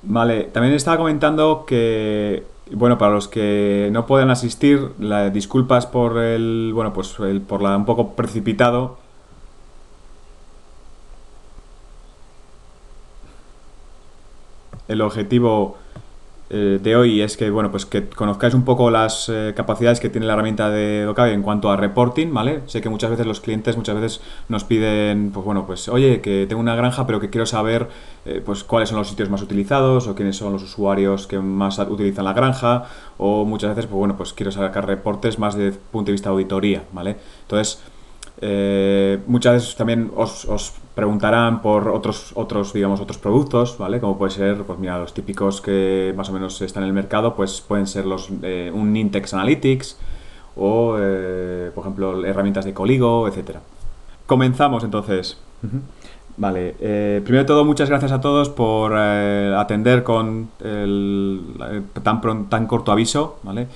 Vale, también estaba comentando que, bueno, para los que no puedan asistir, disculpas por el, bueno, pues por la un poco precipitado. El objetivo de hoy es que, bueno, pues que conozcáis un poco las capacidades que tiene la herramienta de Docave en cuanto a reporting, ¿vale? Sé que muchas veces los clientes muchas veces nos piden, pues bueno, pues oye, que tengo una granja, pero que quiero saber, pues cuáles son los sitios más utilizados o quiénes son los usuarios que más utilizan la granja, o muchas veces, pues bueno, pues quiero sacar reportes más desde el punto de vista de auditoría, ¿vale? Entonces, muchas veces también os preguntarán por digamos, otros productos, ¿vale? Como puede ser, pues mira, los típicos que más o menos están en el mercado, pues pueden ser un Nintex Analytics o, por ejemplo, herramientas de Coligo, etcétera. Comenzamos entonces. Vale, primero de todo, muchas gracias a todos por atender con tan corto aviso, ¿vale?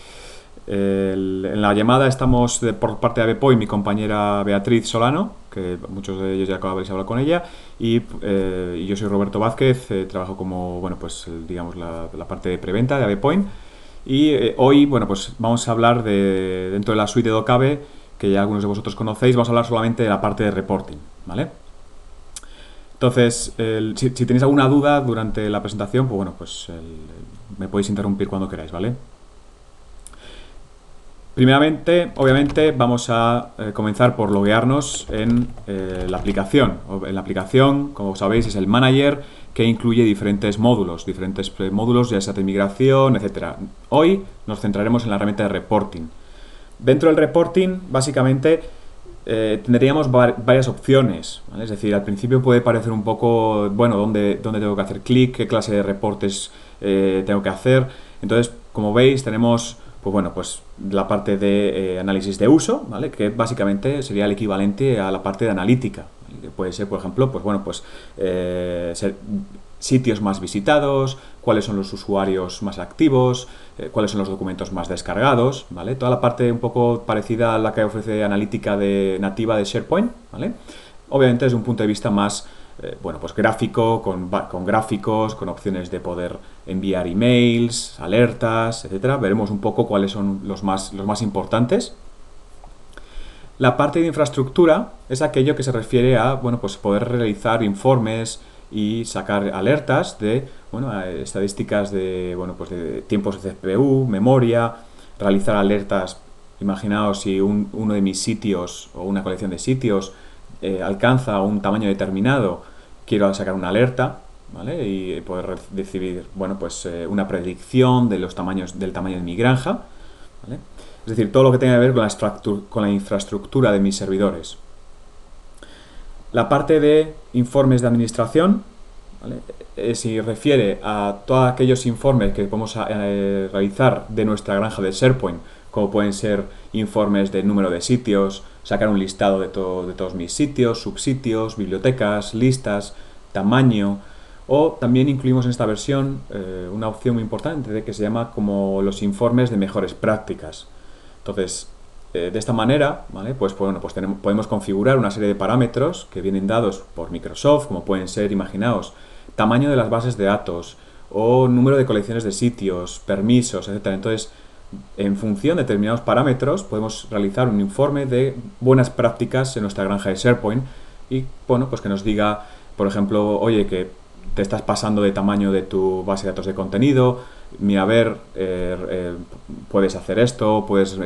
En la llamada estamos por parte de AVPOI, mi compañera Beatriz Solano, que muchos de ellos ya habéis hablado con ella, y yo soy Roberto Vázquez, trabajo como, bueno, pues digamos la parte de preventa de AVPoint. Y hoy, bueno, pues vamos a hablar dentro de la suite de Docave, que ya algunos de vosotros conocéis, vamos a hablar solamente de la parte de reporting, ¿vale? Entonces, si tenéis alguna duda durante la presentación, pues bueno, pues me podéis interrumpir cuando queráis, ¿vale? Primeramente, obviamente, vamos a comenzar por loguearnos en la aplicación. En la aplicación, como sabéis, es el manager que incluye diferentes módulos ya sea de migración, etcétera. Hoy nos centraremos en la herramienta de reporting. Dentro del reporting, básicamente, tendríamos varias opciones, ¿vale? Es decir, al principio puede parecer un poco, bueno, dónde tengo que hacer clic, qué clase de reportes tengo que hacer. Entonces, como veis, tenemos, pues bueno, pues la parte de análisis de uso, ¿vale? Que básicamente sería el equivalente a la parte de analítica, ¿vale? Que puede ser, por ejemplo, pues bueno, pues sitios más visitados, cuáles son los usuarios más activos, cuáles son los documentos más descargados, ¿vale? Toda la parte un poco parecida a la que ofrece analítica nativa de SharePoint, ¿vale? Obviamente desde un punto de vista más, bueno, pues gráfico, con gráficos, con opciones de poder enviar emails, alertas, etcétera. Veremos un poco cuáles son los más importantes. La parte de infraestructura es aquello que se refiere a, bueno, pues poder realizar informes y sacar alertas de, bueno, estadísticas de, bueno, pues de tiempos de CPU, memoria, realizar alertas. Imaginaos si uno de mis sitios o una colección de sitios alcanza un tamaño determinado, quiero sacar una alerta, ¿vale? Y poder recibir, bueno, pues una predicción de del tamaño de mi granja, ¿vale? Es decir, todo lo que tenga que ver con la infraestructura de mis servidores. La parte de informes de administración, ¿vale? Se refiere a todos aquellos informes que podemos realizar de nuestra granja de SharePoint, como pueden ser informes de número de sitios, sacar un listado de todos mis sitios, subsitios, bibliotecas, listas, tamaño, o también incluimos en esta versión una opción muy importante que se llama como los informes de mejores prácticas. Entonces, de esta manera, ¿vale? Pues bueno, pues podemos configurar una serie de parámetros que vienen dados por Microsoft, como pueden ser, imaginaos, tamaño de las bases de datos o número de colecciones de sitios, permisos, etcétera. Entonces, en función de determinados parámetros, podemos realizar un informe de buenas prácticas en nuestra granja de SharePoint y, bueno, pues que nos diga, por ejemplo, oye, que te estás pasando de tamaño de tu base de datos de contenido, mira, a ver, puedes hacer esto, puedes,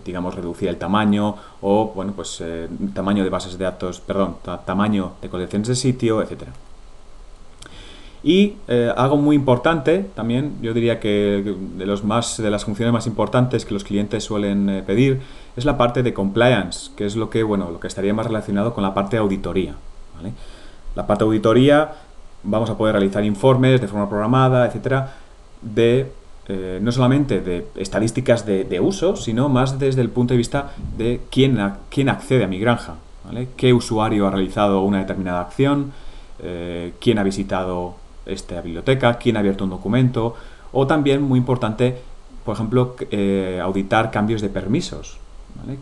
digamos, reducir el tamaño o, bueno, pues tamaño de bases de datos, perdón, tamaño de colecciones de sitio, etcétera. Y algo muy importante también, yo diría que de las funciones más importantes que los clientes suelen pedir es la parte de compliance, que es lo que, bueno, lo que estaría más relacionado con la parte de auditoría, ¿vale? La parte de auditoría, vamos a poder realizar informes de forma programada, etcétera, no solamente de estadísticas de uso, sino más desde el punto de vista de quién accede a mi granja, ¿vale? Qué usuario ha realizado una determinada acción, quién ha visitado esta biblioteca, quién ha abierto un documento, o también, muy importante, por ejemplo, auditar cambios de permisos, ¿vale?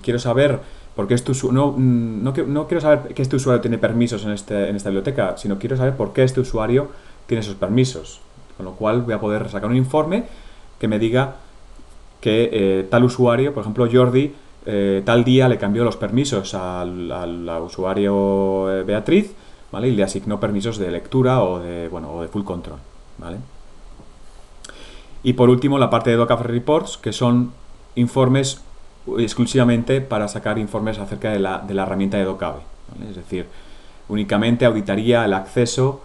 Quiero saber porque no quiero saber que este usuario tiene permisos en esta biblioteca, sino quiero saber por qué este usuario tiene esos permisos. Con lo cual voy a poder sacar un informe que me diga que tal usuario, por ejemplo Jordi, tal día le cambió los permisos al usuario Beatriz, ¿vale? Y le asignó permisos de lectura o de full control, ¿vale? Y por último, la parte de Docave Reports, que son informes exclusivamente para sacar informes acerca de la herramienta de Docave, ¿vale? Es decir, únicamente auditaría el acceso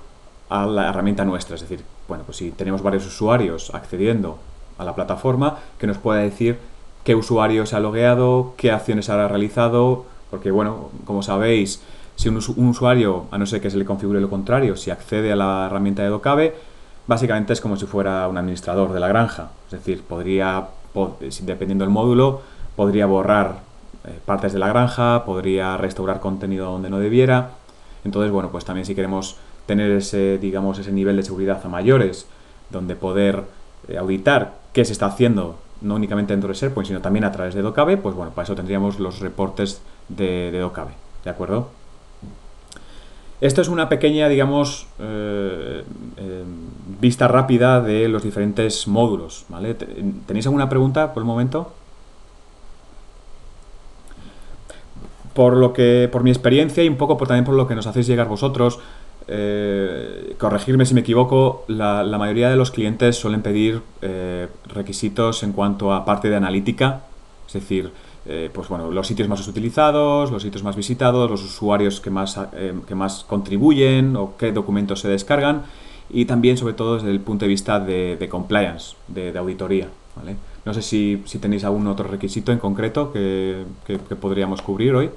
a la herramienta nuestra. Es decir, bueno, pues si tenemos varios usuarios accediendo a la plataforma, que nos pueda decir qué usuario se ha logueado, qué acciones habrá realizado, porque bueno, como sabéis, si un usuario, a no ser que se le configure lo contrario, si accede a la herramienta de Docave, básicamente es como si fuera un administrador de la granja. Es decir, dependiendo del módulo, podría borrar partes de la granja, podría restaurar contenido donde no debiera. Entonces, bueno, pues también si queremos tener ese nivel de seguridad a mayores, donde poder auditar qué se está haciendo, no únicamente dentro de SharePoint, sino también a través de Docave, pues bueno, para eso tendríamos los reportes de Docave, ¿de acuerdo? Esto es una pequeña, vista rápida de los diferentes módulos, ¿vale? ¿Tenéis alguna pregunta por el momento? Por mi experiencia y un poco también por lo que nos hacéis llegar vosotros, corregirme si me equivoco, la mayoría de los clientes suelen pedir requisitos en cuanto a parte de analítica, es decir, pues bueno, los sitios más utilizados, los sitios más visitados, los usuarios que más contribuyen o qué documentos se descargan, y también sobre todo desde el punto de vista de compliance, de auditoría, ¿vale? No sé si tenéis algún otro requisito en concreto que podríamos cubrir hoy.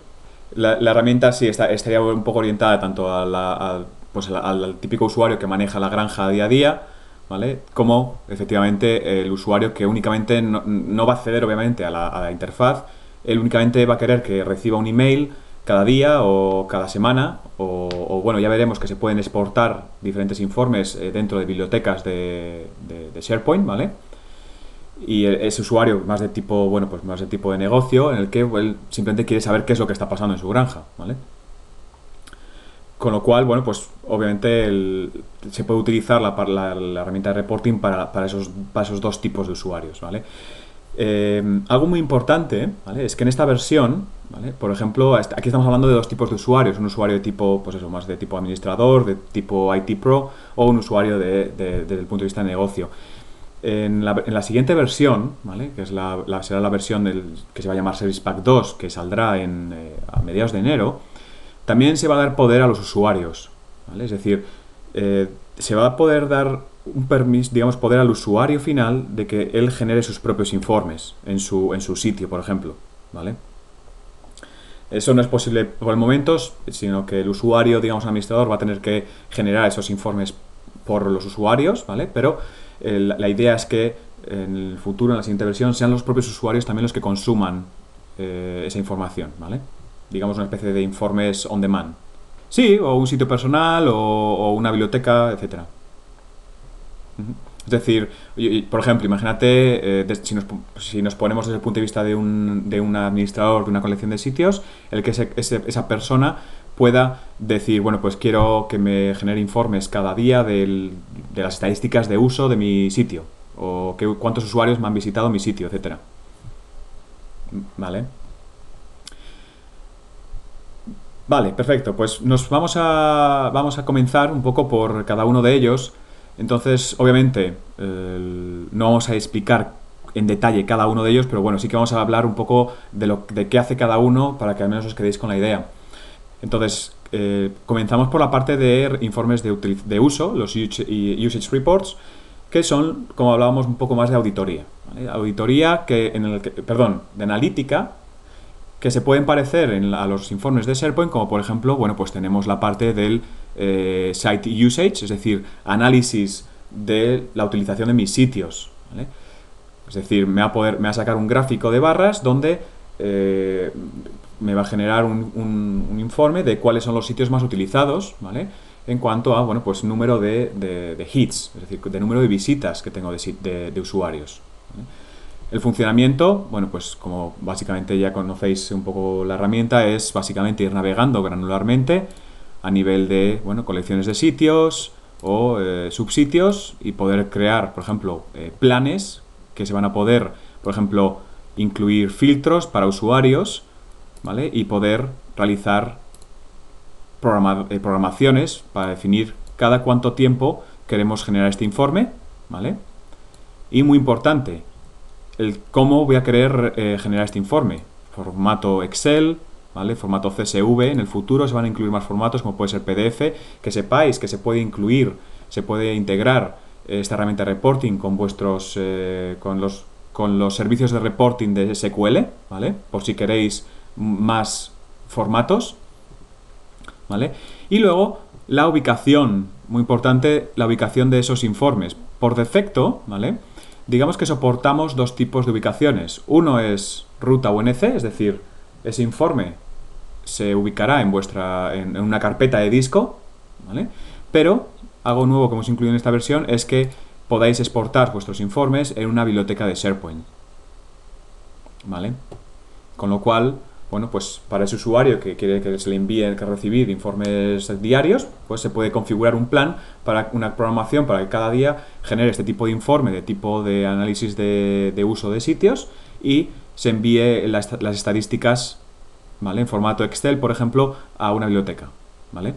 La herramienta sí estaría un poco orientada tanto al típico usuario que maneja la granja día a día, ¿vale? Como efectivamente el usuario que únicamente no va a acceder obviamente a la interfaz. Él únicamente va a querer que reciba un email cada día o cada semana, o bueno, ya veremos que se pueden exportar diferentes informes dentro de bibliotecas de SharePoint, ¿vale? Y ese usuario más de tipo, bueno, pues más de tipo de negocio, en el que él simplemente quiere saber qué es lo que está pasando en su granja, ¿vale? Con lo cual, bueno, pues obviamente se puede utilizar la herramienta de reporting para esos dos tipos de usuarios, ¿vale? Algo muy importante, ¿vale? Es que en esta versión, ¿vale? Por ejemplo, aquí estamos hablando de dos tipos de usuarios: un usuario de tipo, pues eso, más de tipo administrador, de tipo IT Pro, o un usuario desde el punto de vista de negocio. En la siguiente versión, ¿vale? Que será la versión que se va a llamar Service Pack 2, que saldrá a mediados de enero, también se va a dar poder a los usuarios, ¿vale? Es decir, se va a poder dar un permiso, poder al usuario final de que él genere sus propios informes en su sitio, por ejemplo, ¿vale? Eso no es posible por el momento, sino que el usuario, administrador, va a tener que generar esos informes por los usuarios, ¿vale? Pero la idea es que en el futuro, en la siguiente versión, sean los propios usuarios también los que consuman esa información, ¿vale? Digamos una especie de informes on demand. Sí, o un sitio personal o una biblioteca, etcétera. Es decir, por ejemplo, imagínate, si nos ponemos desde el punto de vista de un administrador de una colección de sitios, el que esa persona pueda decir, bueno, pues quiero que me genere informes cada día de las estadísticas de uso de mi sitio, o cuántos usuarios me han visitado mi sitio, etcétera. ¿Vale? Vale, perfecto. Pues vamos a comenzar un poco por cada uno de ellos. Entonces, obviamente, no vamos a explicar en detalle cada uno de ellos, pero bueno, sí que vamos a hablar un poco de qué hace cada uno para que al menos os quedéis con la idea. Entonces, comenzamos por la parte de informes de uso, los Usage Reports, que son, como hablábamos, un poco más de auditoría, ¿vale? Auditoría de analítica, que se pueden parecer a los informes de SharePoint, como por ejemplo, bueno, pues tenemos la parte del Site Usage, es decir, análisis de la utilización de mis sitios, ¿vale? Es decir, me va a sacar un gráfico de barras donde me va a generar un informe de cuáles son los sitios más utilizados, ¿vale? En cuanto a, bueno, pues número de hits, es decir, de número de visitas que tengo de usuarios, ¿vale? El funcionamiento, bueno, pues como básicamente ya conocéis un poco la herramienta, es básicamente ir navegando granularmente a nivel de, bueno, colecciones de sitios o subsitios y poder crear, por ejemplo, planes que se van a poder, por ejemplo, incluir filtros para usuarios, ¿vale? Y poder realizar programaciones para definir cada cuánto tiempo queremos generar este informe, ¿vale? Y muy importante, el cómo voy a querer generar este informe. Formato Excel, ¿vale? Formato CSV. En el futuro se van a incluir más formatos, como puede ser PDF. Que sepáis que se puede incluir, se puede integrar esta herramienta de reporting con vuestros, con los servicios de reporting de SQL, ¿vale? Por si queréis más formatos, ¿vale? Y luego la ubicación, muy importante, la ubicación de esos informes. Por defecto, ¿vale? Digamos que soportamos dos tipos de ubicaciones. Uno es ruta UNC, es decir, ese informe se ubicará en una carpeta de disco, ¿vale? Pero algo nuevo que hemos incluido en esta versión es que podáis exportar vuestros informes en una biblioteca de SharePoint, ¿vale? Con lo cual, bueno, pues para ese usuario que quiere que se le envíe, que recibir informes diarios, pues se puede configurar un plan para una programación para que cada día genere este tipo de informe, de tipo de análisis de uso de sitios y se envíe las estadísticas, ¿vale? En formato Excel, por ejemplo, a una biblioteca, ¿vale?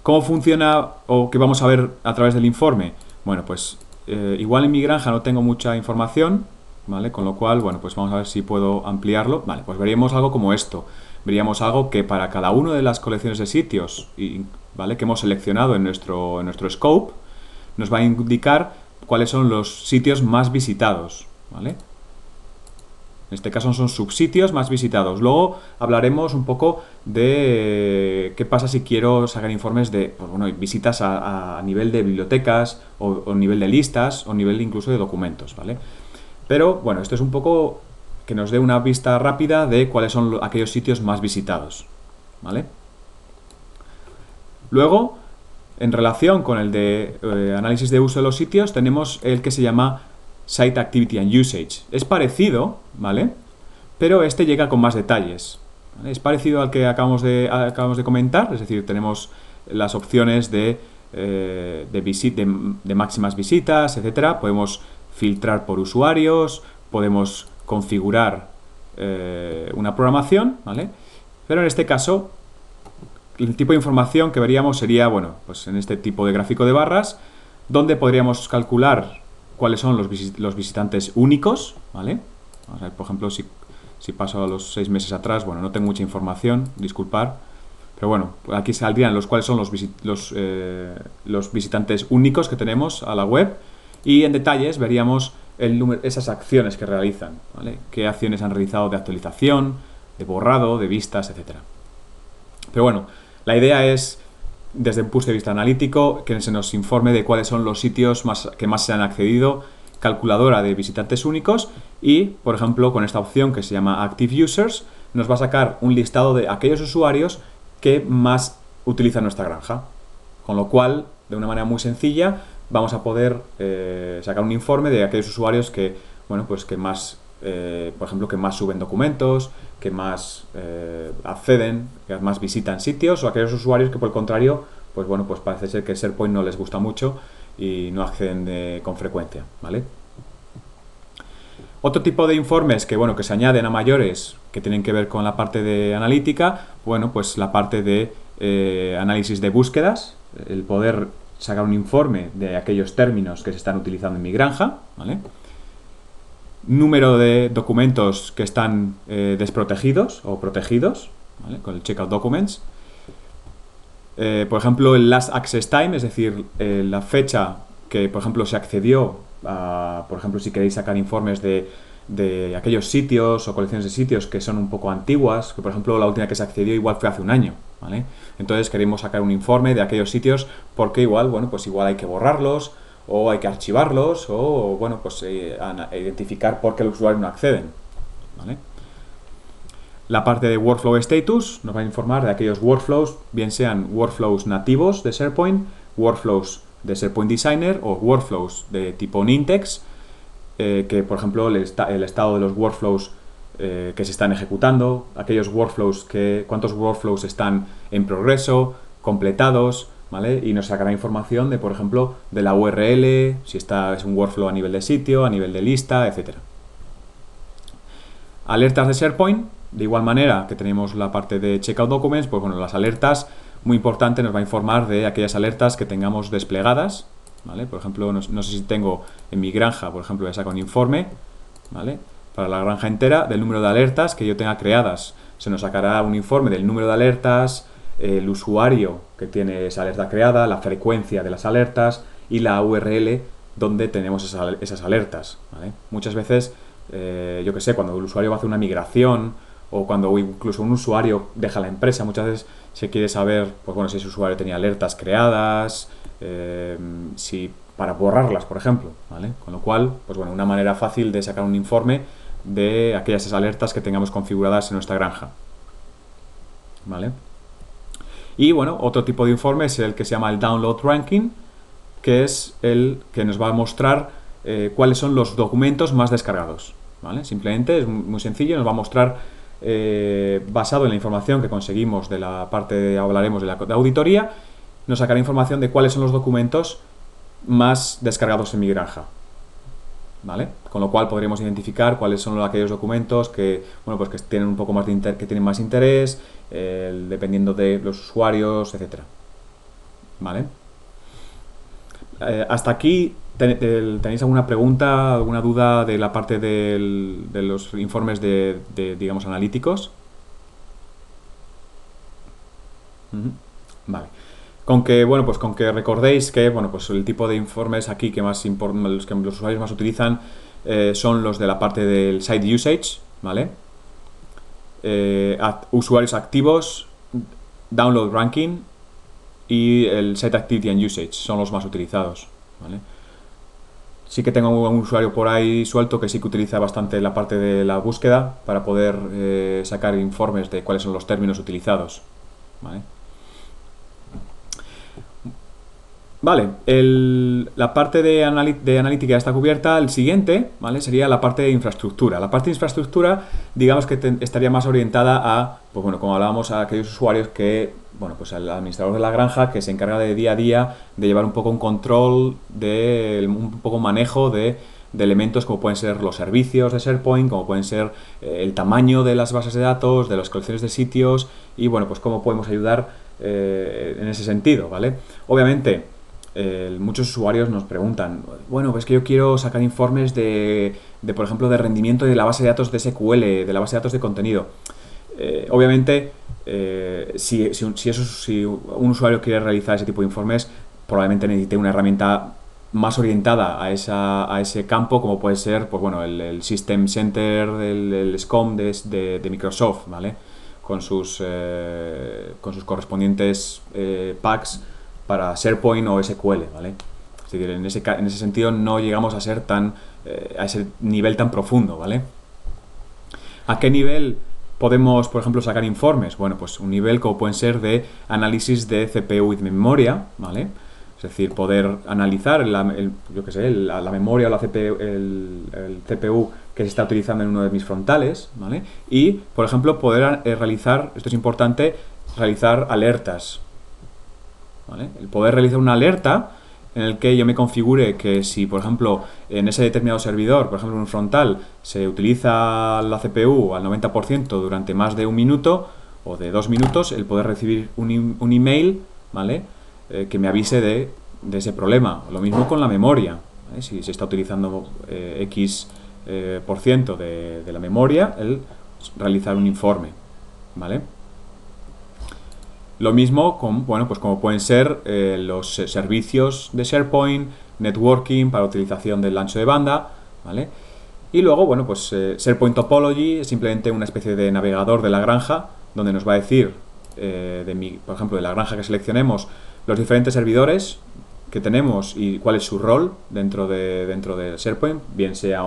¿Cómo funciona o qué vamos a ver a través del informe? Bueno, pues igual en mi granja no tengo mucha información, ¿vale? Con lo cual, bueno, pues vamos a ver si puedo ampliarlo. Vale, pues veríamos algo como esto. Veríamos algo que para cada una de las colecciones de sitios, ¿vale? Que hemos seleccionado en nuestro scope, nos va a indicar cuáles son los sitios más visitados, ¿vale? En este caso son subsitios más visitados. Luego hablaremos un poco de qué pasa si quiero sacar informes de, pues bueno, visitas a nivel de bibliotecas o nivel de listas o nivel incluso de documentos, ¿vale? Pero bueno, esto es un poco que nos dé una vista rápida de cuáles son aquellos sitios más visitados, ¿vale? Luego, en relación con el de análisis de uso de los sitios, tenemos el que se llama Site Activity and Usage. Es parecido, ¿vale? Pero este llega con más detalles, ¿vale? Es parecido al que acabamos de comentar, es decir, tenemos las opciones de máximas visitas, etcétera. Podemos filtrar por usuarios, podemos configurar una programación, ¿vale? Pero en este caso, el tipo de información que veríamos sería, bueno, pues en este tipo de gráfico de barras, donde podríamos calcular cuáles son los visitantes únicos, ¿vale? Vamos a ver, por ejemplo, si paso a los 6 meses atrás, bueno, no tengo mucha información, disculpar, pero bueno, aquí saldrían cuáles son los visitantes únicos que tenemos a la web y en detalles veríamos esas acciones que realizan, ¿vale? Qué acciones han realizado de actualización, de borrado, de vistas, etcétera. Pero bueno, la idea es, desde un punto de vista analítico, que se nos informe de cuáles son los sitios que más se han accedido, calculadora de visitantes únicos y, por ejemplo, con esta opción que se llama Active Users, nos va a sacar un listado de aquellos usuarios que más utilizan nuestra granja. Con lo cual, de una manera muy sencilla, vamos a poder sacar un informe de aquellos usuarios que, bueno, pues que más, por ejemplo, que más suben documentos, que más acceden, que más visitan sitios, o aquellos usuarios que por el contrario, pues bueno, pues parece ser que SharePoint no les gusta mucho y no acceden con frecuencia, ¿vale? Otro tipo de informes que, bueno, que se añaden a mayores, que tienen que ver con la parte de analítica, bueno, pues la parte de análisis de búsquedas, el poder sacar un informe de aquellos términos que se están utilizando en mi granja, ¿vale? Número de documentos que están desprotegidos o protegidos, ¿vale? Con el Checkout Documents. Por ejemplo, el Last Access Time, es decir, la fecha que, por ejemplo, se accedió a, por ejemplo, si queréis sacar informes de aquellos sitios o colecciones de sitios que son un poco antiguas, que por ejemplo la última que se accedió igual fue hace un año, ¿vale? Entonces queremos sacar un informe de aquellos sitios porque igual, bueno, pues igual hay que borrarlos o hay que archivarlos o, bueno, pues identificar por qué los usuarios no acceden, ¿vale? La parte de Workflow Status nos va a informar de aquellos workflows, bien sean workflows nativos de SharePoint, workflows de SharePoint Designer o workflows de tipo Nintex, que por ejemplo el estado de los workflows que se están ejecutando, aquellos workflows cuántos workflows están en progreso, completados, ¿vale? Y nos sacará información de, por ejemplo, de la URL, si es un workflow a nivel de sitio, a nivel de lista, etc. Alertas de SharePoint, de igual manera que tenemos la parte de Checkout Documents, pues bueno, las alertas, muy importante, nos va a informar de aquellas alertas que tengamos desplegadas, ¿vale? Por ejemplo, no sé si tengo en mi granja, por ejemplo, voy a sacar un informe, ¿vale? Para la granja entera, del número de alertas que yo tenga creadas. Se nos sacará un informe del número de alertas, el usuario que tiene esa alerta creada, la frecuencia de las alertas y la URL donde tenemos esas alertas, ¿vale? Muchas veces, yo que sé, cuando el usuario va a hacer una migración o cuando incluso un usuario deja la empresa, muchas veces se quiere saber, pues bueno, si ese usuario tenía alertas creadas, para borrarlas, por ejemplo, ¿vale? Con lo cual, pues bueno, una manera fácil de sacar un informe de aquellas alertas que tengamos configuradas en nuestra granja, ¿vale? Y bueno, otro tipo de informe es el que se llama el Download Ranking, que es el que nos va a mostrar cuáles son los documentos más descargados, ¿vale? Simplemente es muy sencillo, nos va a mostrar, basado en la información que conseguimos de la parte, hablaremos de la auditoría, nos sacará información de cuáles son los documentos más descargados en mi granja, ¿vale? Con lo cual podríamos identificar cuáles son aquellos documentos que, bueno, pues que tienen un poco más que tienen más interés, dependiendo de los usuarios, etcétera, ¿vale? Hasta aquí, ¿tenéis alguna pregunta, alguna duda de la parte de los informes digamos, analíticos? Vale. Con que recordéis que, bueno, pues el tipo de informes aquí que los usuarios más utilizan son los de la parte del site usage, ¿vale? Usuarios activos, download ranking y el site activity and usage son los más utilizados, ¿vale? Sí que tengo un usuario por ahí suelto que sí que utiliza bastante la parte de la búsqueda para poder sacar informes de cuáles son los términos utilizados, ¿vale? Vale, la parte de analítica ya está cubierta. El siguiente, ¿vale? Sería la parte de infraestructura. La parte de infraestructura, digamos que estaría más orientada a, pues bueno, como hablábamos, a aquellos usuarios que, bueno, pues al administrador de la granja que se encarga de día a día de llevar un poco un control, un poco manejo de elementos como pueden ser los servicios de SharePoint, como pueden ser el tamaño de las bases de datos, de las colecciones de sitios y, bueno, pues cómo podemos ayudar en ese sentido, ¿vale? Obviamente, muchos usuarios nos preguntan, bueno, pues que yo quiero sacar informes por ejemplo, de rendimiento de la base de datos de SQL, de la base de datos de contenido. Obviamente, si un usuario quiere realizar ese tipo de informes, probablemente necesite una herramienta más orientada a ese campo, como puede ser, pues bueno, el System Center, el SCOM de Microsoft, ¿vale? Con sus correspondientes packs para SharePoint o SQL, ¿vale? Es decir, en ese sentido no llegamos a ser a ese nivel tan profundo, ¿vale? ¿A qué nivel podemos, por ejemplo, sacar informes? Bueno, pues un nivel como pueden ser de análisis de CPU y de memoria, ¿vale? Es decir, poder analizar la memoria o la CPU, el CPU que se está utilizando en uno de mis frontales, ¿vale? Y, por ejemplo, poder realizar, esto es importante, realizar alertas, ¿vale? El poder realizar una alerta en el que yo me configure que si, por ejemplo, en ese determinado servidor, por ejemplo en un frontal, se utiliza la CPU al 90% durante más de 1 minuto o de 2 minutos, el poder recibir un email, ¿vale? Que me avise de ese problema. Lo mismo con la memoria, ¿vale? Si se está utilizando X por ciento de la memoria, el realizar un informe, ¿vale? Lo mismo con, bueno, pues como pueden ser los servicios de SharePoint, networking para utilización del ancho de banda, ¿vale? Y luego, bueno, pues SharePoint Topology es simplemente una especie de navegador de la granja donde nos va a decir, por ejemplo, de la granja que seleccionemos, los diferentes servidores que tenemos y cuál es su rol dentro de SharePoint, bien sea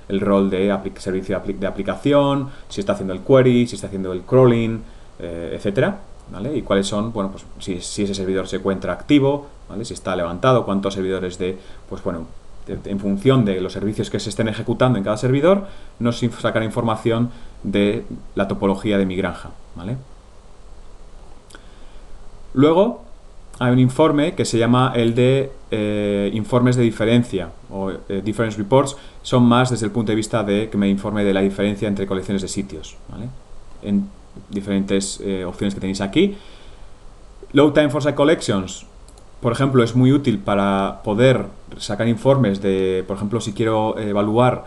el rol de servicio de aplicación, si está haciendo el query, si está haciendo el crawling, etcétera, ¿vale? Y cuáles son, bueno, pues si ese servidor se encuentra activo, ¿vale? Si está levantado, cuántos servidores pues bueno, en función de los servicios que se estén ejecutando en cada servidor, nos sacará información de la topología de mi granja, ¿vale? Luego hay un informe que se llama el de informes de diferencia o difference reports. Son más desde el punto de vista de que me informe de la diferencia entre colecciones de sitios, ¿vale? En diferentes opciones que tenéis aquí. Load time for site collections, por ejemplo, es muy útil para poder sacar informes de, por ejemplo, si quiero evaluar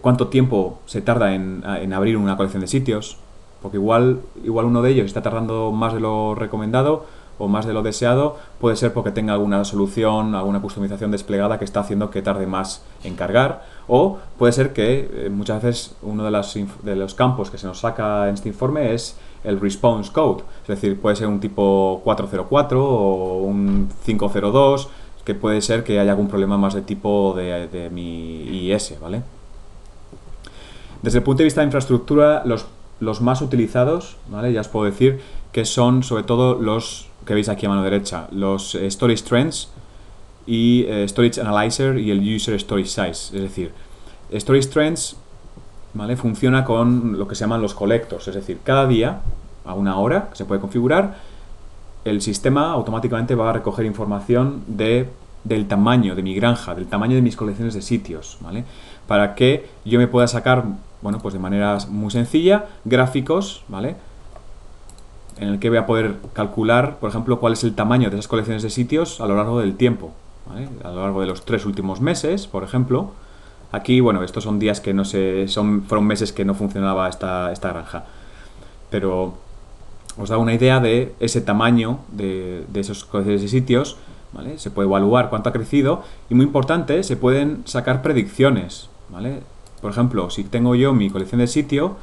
cuánto tiempo se tarda en abrir una colección de sitios, porque igual uno de ellos está tardando más de lo recomendado o más de lo deseado, puede ser porque tenga alguna solución, alguna customización desplegada que está haciendo que tarde más en cargar, o puede ser que muchas veces uno de los campos que se nos saca en este informe es el response code, es decir, puede ser un tipo 404 o un 502, que puede ser que haya algún problema más de tipo de mi IIS, ¿vale? Desde el punto de vista de infraestructura, los más utilizados, ¿vale? Ya os puedo decir que son sobre todo los que veis aquí a mano derecha, los Storage Trends y Storage Analyzer y el User Storage Size. Es decir, Storage Trends, ¿vale? Funciona con lo que se llaman los collectors, es decir, cada día, a una hora, que se puede configurar, el sistema automáticamente va a recoger información del tamaño de mi granja, del tamaño de mis colecciones de sitios, ¿vale? Para que yo me pueda sacar, bueno, pues de manera muy sencilla, gráficos, ¿vale? En el que voy a poder calcular, por ejemplo, cuál es el tamaño de esas colecciones de sitios a lo largo del tiempo, ¿vale? A lo largo de los 3 últimos meses, por ejemplo. Aquí, bueno, estos son días que no sé, fueron meses que no funcionaba esta granja. Pero os da una idea de ese tamaño de esos colecciones de sitios, ¿vale? Se puede evaluar cuánto ha crecido y, muy importante, se pueden sacar predicciones, ¿vale? Por ejemplo, si tengo yo mi colección de sitio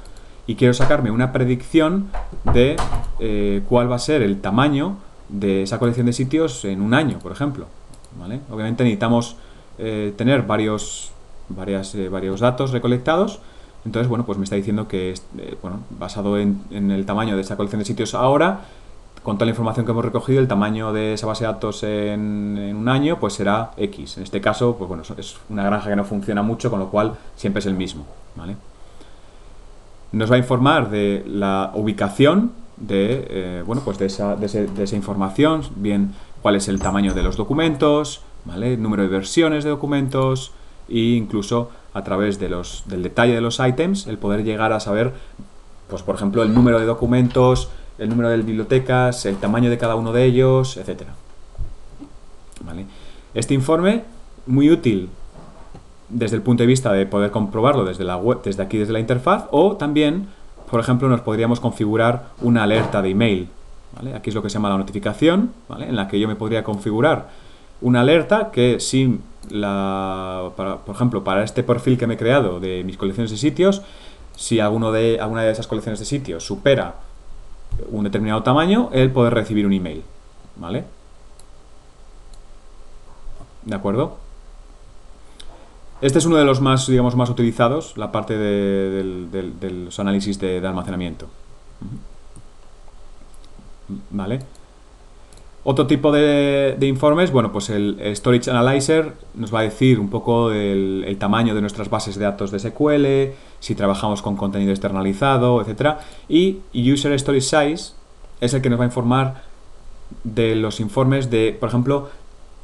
y quiero sacarme una predicción de cuál va a ser el tamaño de esa colección de sitios en un año, por ejemplo, ¿vale? Obviamente necesitamos tener varios datos recolectados. Entonces, bueno, pues me está diciendo que, bueno, basado en el tamaño de esa colección de sitios ahora, con toda la información que hemos recogido, el tamaño de esa base de datos en un año, pues será X. En este caso, pues bueno, es una granja que no funciona mucho, con lo cual siempre es el mismo, ¿vale? Nos va a informar de la ubicación bueno, pues de esa información, bien cuál es el tamaño de los documentos, ¿vale? El número de versiones de documentos e incluso a través del detalle de los ítems, el poder llegar a saber, pues por ejemplo, el número de documentos, el número de bibliotecas, el tamaño de cada uno de ellos, etcétera. ¿Vale? Este informe, muy útil desde el punto de vista de poder comprobarlo desde la web, desde aquí, desde la interfaz, o también, por ejemplo, nos podríamos configurar una alerta de email, ¿vale? Aquí es lo que se llama la notificación, ¿vale? En la que yo me podría configurar una alerta que si por ejemplo, para este perfil que me he creado de mis colecciones de sitios, si alguna de esas colecciones de sitios supera un determinado tamaño, él puede recibir un email, ¿vale? ¿De acuerdo? Este es uno de los más, digamos, más utilizados, la parte de los análisis de almacenamiento. ¿Vale? Otro tipo de informes, bueno, pues el Storage Analyzer nos va a decir un poco el tamaño de nuestras bases de datos de SQL, si trabajamos con contenido externalizado, etcétera. Y User Storage Size es el que nos va a informar de los informes de, por ejemplo,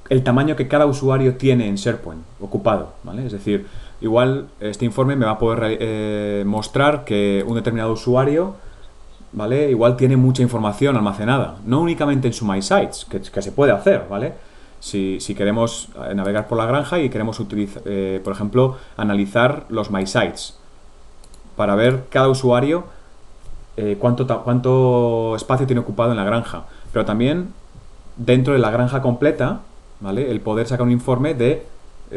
el tamaño que cada usuario tiene en SharePoint ocupado, ¿vale? Es decir, igual este informe me va a poder mostrar que un determinado usuario, ¿vale? Igual tiene mucha información almacenada, no únicamente en su My Sites, que se puede hacer, ¿vale? Si queremos navegar por la granja y queremos utilizar, por ejemplo, analizar los My Sites para ver cada usuario cuánto espacio tiene ocupado en la granja, pero también dentro de la granja completa, ¿vale? El poder sacar un informe de,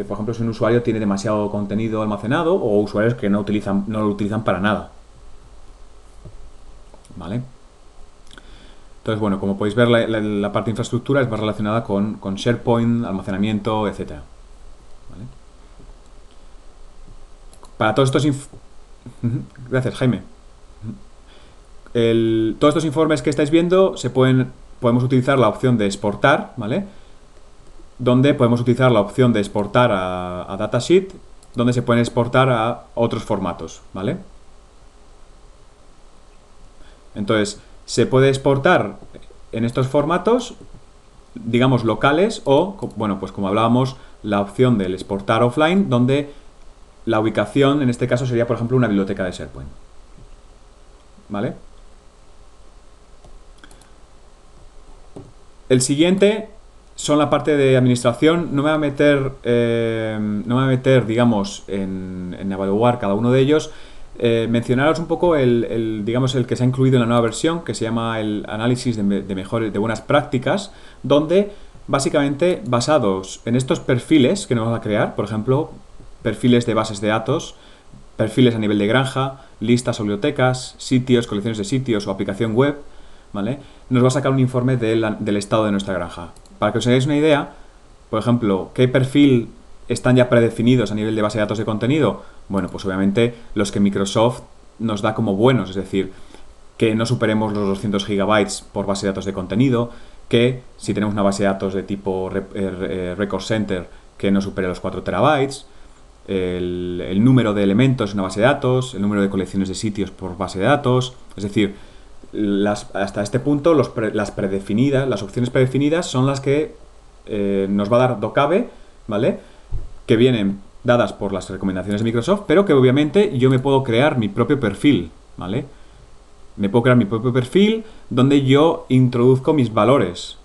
por ejemplo, si un usuario tiene demasiado contenido almacenado o usuarios que no lo utilizan para nada, ¿vale? Entonces, bueno, como podéis ver, la parte de infraestructura es más relacionada con SharePoint, almacenamiento, etcétera, ¿vale? Para todos estos... Gracias, Jaime. todos estos informes que estáis viendo podemos utilizar la opción de exportar, ¿vale? Donde podemos utilizar la opción de exportar a datasheet, donde se pueden exportar a otros formatos, ¿vale? Entonces, se puede exportar en estos formatos, digamos, locales o, bueno, pues como hablábamos, la opción del exportar offline, donde la ubicación, en este caso, sería, por ejemplo, una biblioteca de SharePoint. ¿Vale? El siguiente son la parte de administración. No me voy a meter, digamos, en evaluar cada uno de ellos. Mencionaros un poco digamos, el que se ha incluido en la nueva versión, que se llama el análisis de buenas prácticas, donde básicamente basados en estos perfiles que nos vamos a crear, por ejemplo, perfiles de bases de datos, perfiles a nivel de granja, listas o bibliotecas, sitios, colecciones de sitios o aplicación web, ¿vale? Nos va a sacar un informe del estado de nuestra granja. Para que os hagáis una idea, por ejemplo, ¿qué perfil están ya predefinidos a nivel de base de datos de contenido? Bueno, pues obviamente los que Microsoft nos da como buenos, es decir, que no superemos los 200 gigabytes por base de datos de contenido, que si tenemos una base de datos de tipo Record Center, que no supere los 4 terabytes, el número de elementos en una base de datos, el número de colecciones de sitios por base de datos, es decir, hasta este punto las predefinidas, las opciones predefinidas son las que nos va a dar Docave, ¿vale? Que vienen dadas por las recomendaciones de Microsoft, pero que obviamente yo me puedo crear mi propio perfil, ¿vale? Me puedo crear mi propio perfil donde yo introduzco mis valores.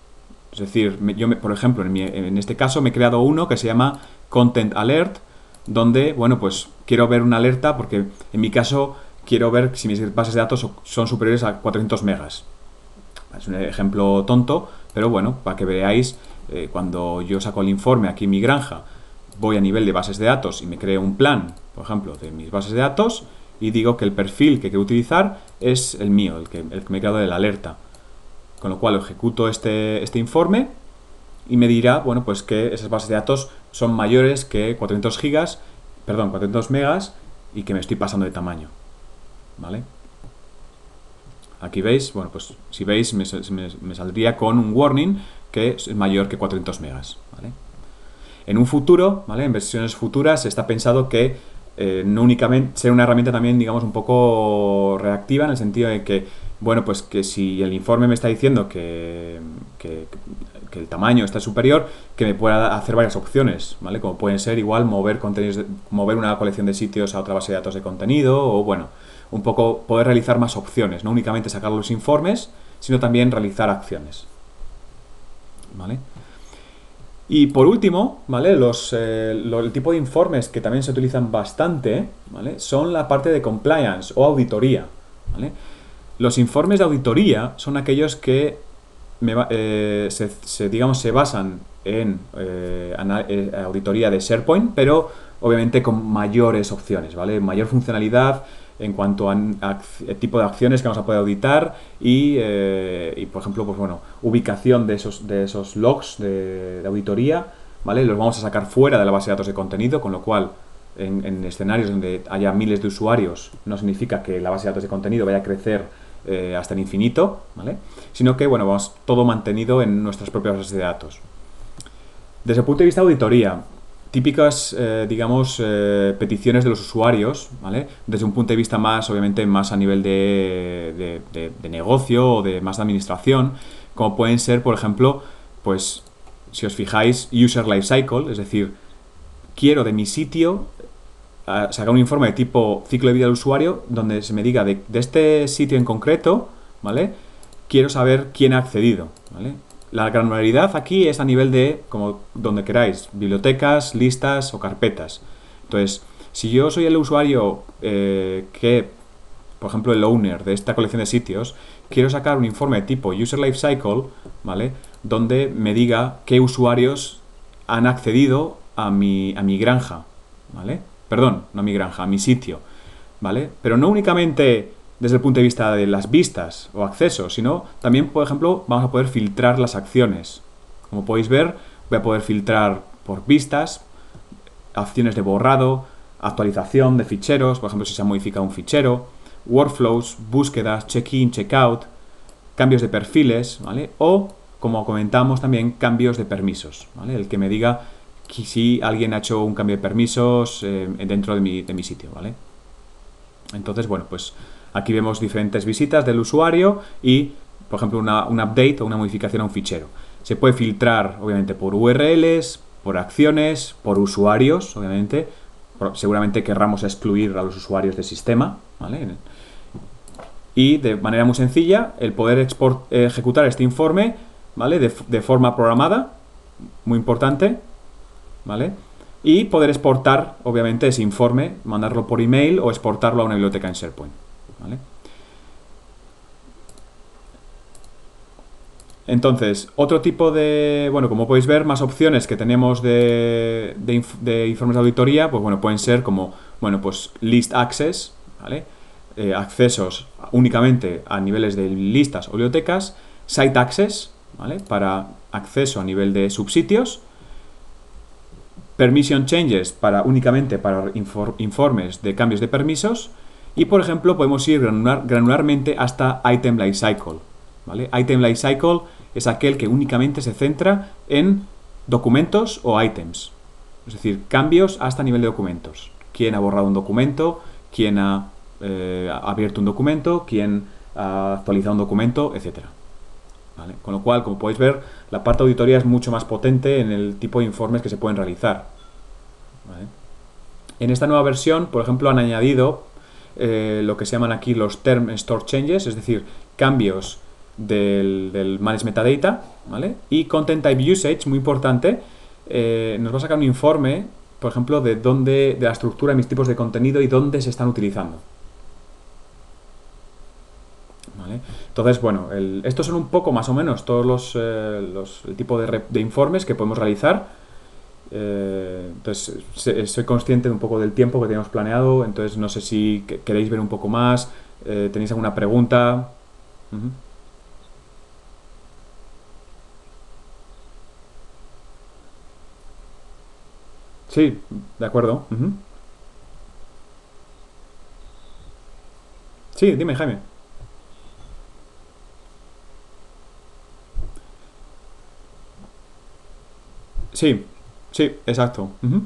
Es decir, por ejemplo, en este caso me he creado uno que se llama Content Alert, donde, bueno, pues quiero ver una alerta porque en mi caso quiero ver si mis bases de datos son superiores a 400 megas. Es un ejemplo tonto, pero bueno, para que veáis, cuando yo saco el informe aquí en mi granja, voy a nivel de bases de datos y me creo un plan, por ejemplo, de mis bases de datos y digo que el perfil que quiero utilizar es el mío, el que me he creado de la alerta. Con lo cual ejecuto este informe y me dirá, bueno, pues que esas bases de datos son mayores que 400 megas y que me estoy pasando de tamaño. ¿Vale? Aquí veis, bueno, pues si veis me saldría con un warning que es mayor que 400 megas. ¿Vale? En un futuro, ¿vale? En versiones futuras está pensado que no únicamente sea una herramienta también, digamos, un poco reactiva, en el sentido de que, bueno, pues que si el informe me está diciendo que el tamaño está superior, que me pueda hacer varias opciones, ¿vale? Como pueden ser igual mover una colección de sitios a otra base de datos de contenido, o bueno, un poco poder realizar más opciones, no únicamente sacar los informes, sino también realizar acciones. ¿Vale? Y por último, ¿vale? El tipo de informes que también se utilizan bastante, ¿vale? Son la parte de compliance o auditoría, ¿vale? Los informes de auditoría son aquellos que se basan en auditoría de SharePoint, pero obviamente con mayores opciones, ¿vale? Mayor funcionalidad en cuanto a tipo de acciones que vamos a poder auditar y por ejemplo, pues bueno, ubicación de esos logs de auditoría, ¿vale? Los vamos a sacar fuera de la base de datos de contenido, con lo cual en escenarios donde haya miles de usuarios no significa que la base de datos de contenido vaya a crecer hasta el infinito, ¿vale? Sino que, bueno, vamos todo mantenido en nuestras propias bases de datos. Desde el punto de vista de auditoría, típicas, digamos, peticiones de los usuarios, ¿vale? Desde un punto de vista más, obviamente, más a nivel de negocio o de más de administración, como pueden ser, por ejemplo, pues, si os fijáis, User Lifecycle, es decir, quiero de mi sitio sacar un informe de tipo ciclo de vida del usuario, donde se me diga de este sitio en concreto, ¿vale? Quiero saber quién ha accedido, ¿vale? La granularidad aquí es a nivel de, como donde queráis, bibliotecas, listas o carpetas. Entonces, si yo soy el usuario que, por ejemplo, el owner de esta colección de sitios, quiero sacar un informe de tipo User Lifecycle, ¿vale? Donde me diga qué usuarios han accedido a mi granja, ¿vale? Perdón, no a mi granja, a mi sitio, ¿vale? Pero no únicamente desde el punto de vista de las vistas o accesos, sino también, por ejemplo, vamos a poder filtrar las acciones. Como podéis ver, voy a poder filtrar por vistas, acciones de borrado, actualización de ficheros, por ejemplo, si se ha modificado un fichero, workflows, búsquedas, check-in, check-out, cambios de perfiles, ¿vale? O, como comentamos también, cambios de permisos, ¿vale? El que me diga que si alguien ha hecho un cambio de permisos dentro de mi sitio, ¿vale? Entonces, bueno, pues aquí vemos diferentes visitas del usuario y, por ejemplo, un update o una modificación a un fichero. Se puede filtrar, obviamente, por URLs, por acciones, por usuarios, obviamente. Seguramente querramos excluir a los usuarios del sistema, ¿vale? Y de manera muy sencilla, el poder ejecutar este informe, ¿vale? De forma programada, muy importante, ¿vale? Y poder exportar, obviamente, ese informe, mandarlo por email o exportarlo a una biblioteca en SharePoint, ¿vale? Entonces, otro tipo de, bueno, como podéis ver, más opciones que tenemos de informes de auditoría, pues bueno, pueden ser como, bueno, pues list access, ¿vale? Accesos únicamente a niveles de listas o bibliotecas, site access, ¿vale? Para acceso a nivel de subsitios, permission changes únicamente para informes de cambios de permisos y, por ejemplo, podemos ir granularmente hasta item lifecycle, ¿vale? Item lifecycle es aquel que únicamente se centra en documentos o items, es decir, cambios hasta nivel de documentos. ¿Quién ha borrado un documento? ¿Quién ha abierto un documento? ¿Quién ha actualizado un documento? Etcétera. ¿Vale? Con lo cual, como podéis ver, la parte de auditoría es mucho más potente en el tipo de informes que se pueden realizar, ¿vale? En esta nueva versión, por ejemplo, han añadido lo que se llaman aquí los term store changes, es decir, cambios del manage metadata, ¿vale? Y content type usage, muy importante, nos va a sacar un informe, por ejemplo, de la estructura de mis tipos de contenido y dónde se están utilizando, ¿vale? Entonces, bueno, estos son un poco más o menos todos el tipo de informes que podemos realizar. Entonces, soy consciente de un poco del tiempo que teníamos planeado, entonces no sé si queréis ver un poco más, tenéis alguna pregunta. Ujú. Sí, de acuerdo. Ujú. Sí, dime, Jaime. Sí, sí, exacto. Ujú.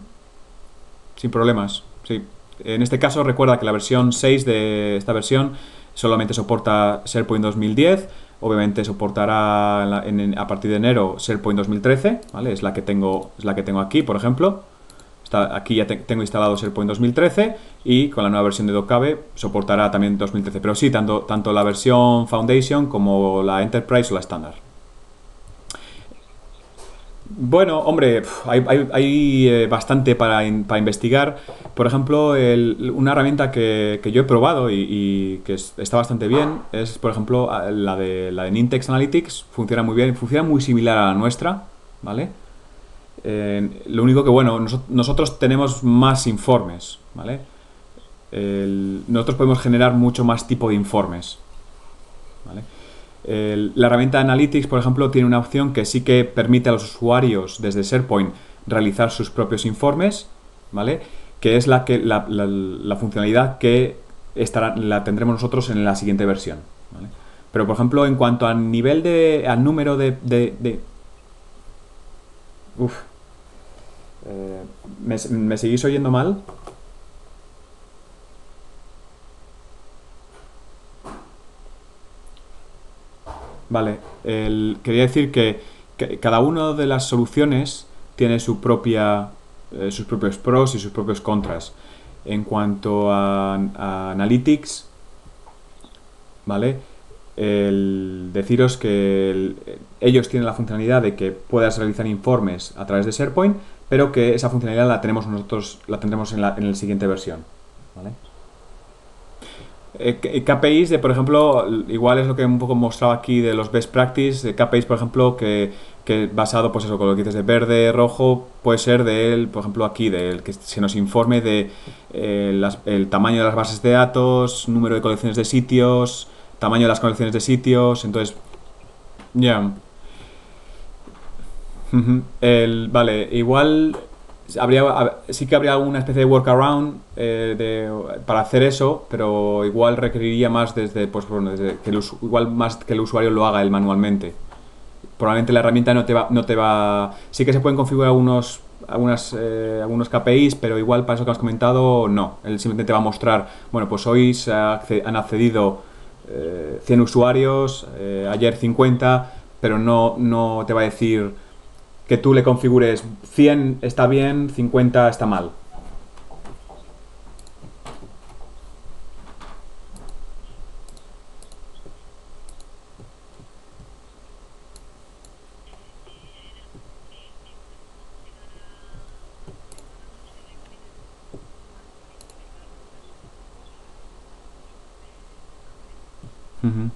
Sin problemas, sí. En este caso recuerda que la versión 6 de esta versión solamente soporta SharePoint 2010. Obviamente soportará a partir de enero SharePoint 2013, ¿vale? Es la que tengo aquí, por ejemplo. Aquí ya tengo instalado SharePoint 2013 y con la nueva versión de Docave soportará también 2013. Pero sí, tanto la versión Foundation como la Enterprise o la estándar. Bueno, hombre, hay bastante para investigar. Por ejemplo, una herramienta que yo he probado y que está bastante bien es, por ejemplo, la de Nintex Analytics. Funciona muy bien, funciona muy similar a la nuestra, ¿vale? Lo único que, bueno, nosotros tenemos más informes, ¿vale? Nosotros podemos generar mucho más tipo de informes, ¿vale? La herramienta Analytics, por ejemplo, tiene una opción que sí que permite a los usuarios desde SharePoint realizar sus propios informes, ¿vale? Que es la funcionalidad que la tendremos nosotros en la siguiente versión, ¿vale? Pero, por ejemplo, en cuanto al número uf, ¿me seguís oyendo mal? Vale, quería decir que cada una de las soluciones tiene sus propios pros y sus propios contras. En cuanto a Analytics, ¿vale? Deciros que ellos tienen la funcionalidad de que puedas realizar informes a través de SharePoint, pero que esa funcionalidad la tenemos nosotros, la tendremos en la siguiente versión, ¿vale? KPIs de, por ejemplo, igual es lo que un poco mostraba aquí de los best practice, de KPIs, por ejemplo, que basado, pues eso, con lo que dices de verde, rojo, puede ser por ejemplo, aquí, que se nos informe de el tamaño de las bases de datos, número de colecciones de sitios, tamaño de las colecciones de sitios, entonces, ya. Vale, igual Sí que habría alguna especie de workaround para hacer eso, pero igual requeriría más pues, bueno, desde que igual más que el usuario lo haga él manualmente. Probablemente la herramienta no te va. Sí que se pueden configurar algunos KPIs, pero igual para eso que has comentado, no. Él simplemente te va a mostrar, bueno, pues hoy han accedido 100 usuarios, ayer 50, pero no te va a decir que tú le configures 100 está bien, 50 está mal. Ujú.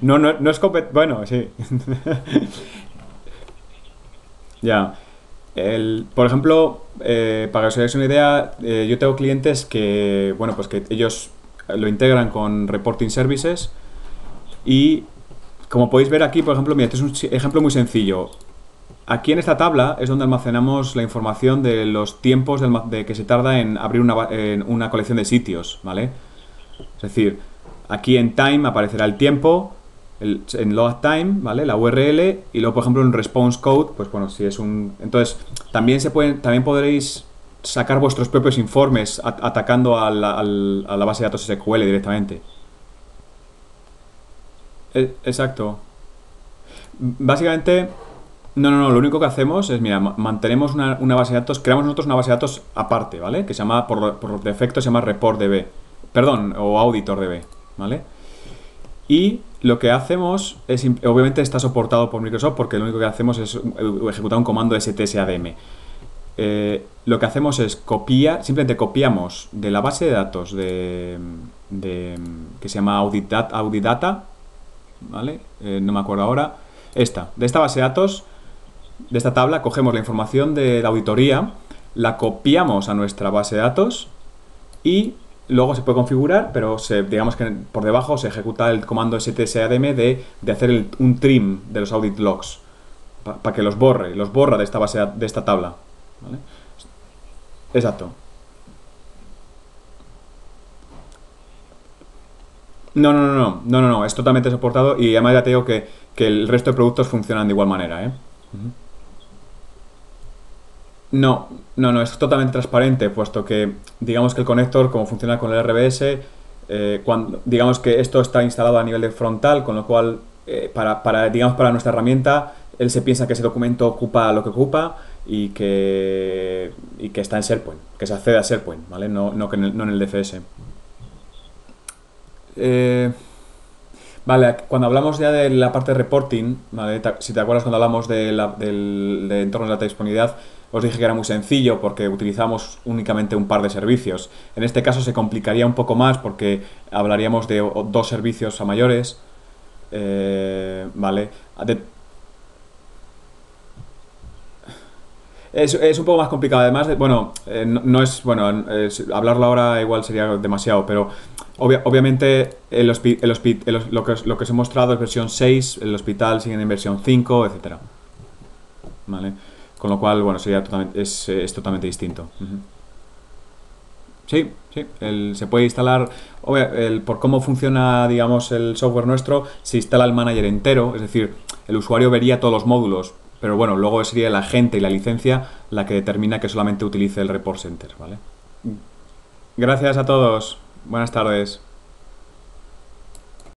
No es bueno, sí. Ya. Por ejemplo, para que os hagáis una idea, yo tengo clientes que, bueno, pues que ellos lo integran con Reporting Services y, como podéis ver aquí, por ejemplo, mira, este es un ejemplo muy sencillo. Aquí en esta tabla es donde almacenamos la información de los tiempos de que se tarda en abrir en una colección de sitios, ¿vale? Es decir, aquí en time aparecerá el tiempo, en load time, ¿vale? La URL, y luego, por ejemplo, en response code, pues bueno, si es un. Entonces, también podréis sacar vuestros propios informes atacando a la base de datos SQL directamente. Exacto. Básicamente, no, lo único que hacemos es, mira, mantenemos una base de datos, creamos nosotros una base de datos aparte, ¿vale? Que se llama, por defecto, se llama ReportDB. Perdón, o AuditorDB, ¿vale? Y lo que hacemos es, obviamente está soportado por Microsoft porque lo único que hacemos es ejecutar un comando STSADM. Lo que hacemos es simplemente copiamos de la base de datos que se llama Audidata, ¿vale? No me acuerdo ahora. De esta base de datos, de esta tabla, cogemos la información de la auditoría, la copiamos a nuestra base de datos y luego se puede configurar, pero digamos que por debajo se ejecuta el comando STSADM de hacer un trim de los audit logs para que los borra de esta de esta tabla, ¿vale? Exacto. No, es totalmente soportado y además ya te digo que el resto de productos funcionan de igual manera, ¿eh? No, no, es totalmente transparente, puesto que digamos que el conector, como funciona con el RBS, digamos que esto está instalado a nivel de frontal, con lo cual, digamos, para nuestra herramienta, él se piensa que ese documento ocupa lo que ocupa y que está en SharePoint, que se accede a SharePoint, ¿vale? No en el DFS. Eh, Vale, cuando hablamos ya de la parte de reporting, ¿vale? Si te acuerdas cuando hablamos de entornos de alta disponibilidad, os dije que era muy sencillo porque utilizamos únicamente un par de servicios. En este caso se complicaría un poco más porque hablaríamos de dos servicios a mayores, ¿vale? De- es un poco más complicado. Además, bueno, no es, bueno, hablarlo ahora igual sería demasiado, pero obviamente lo que os he mostrado es versión 6, el hospital sigue en versión 5, etcétera, ¿vale? Con lo cual, bueno, es totalmente distinto. Ujú. Sí, sí, se puede instalar, por cómo funciona, digamos, el software nuestro, se instala el manager entero, es decir, el usuario vería todos los módulos, pero bueno, luego sería el agente y la licencia la que determina que solamente utilice el Report Center, ¿vale? Gracias a todos, buenas tardes.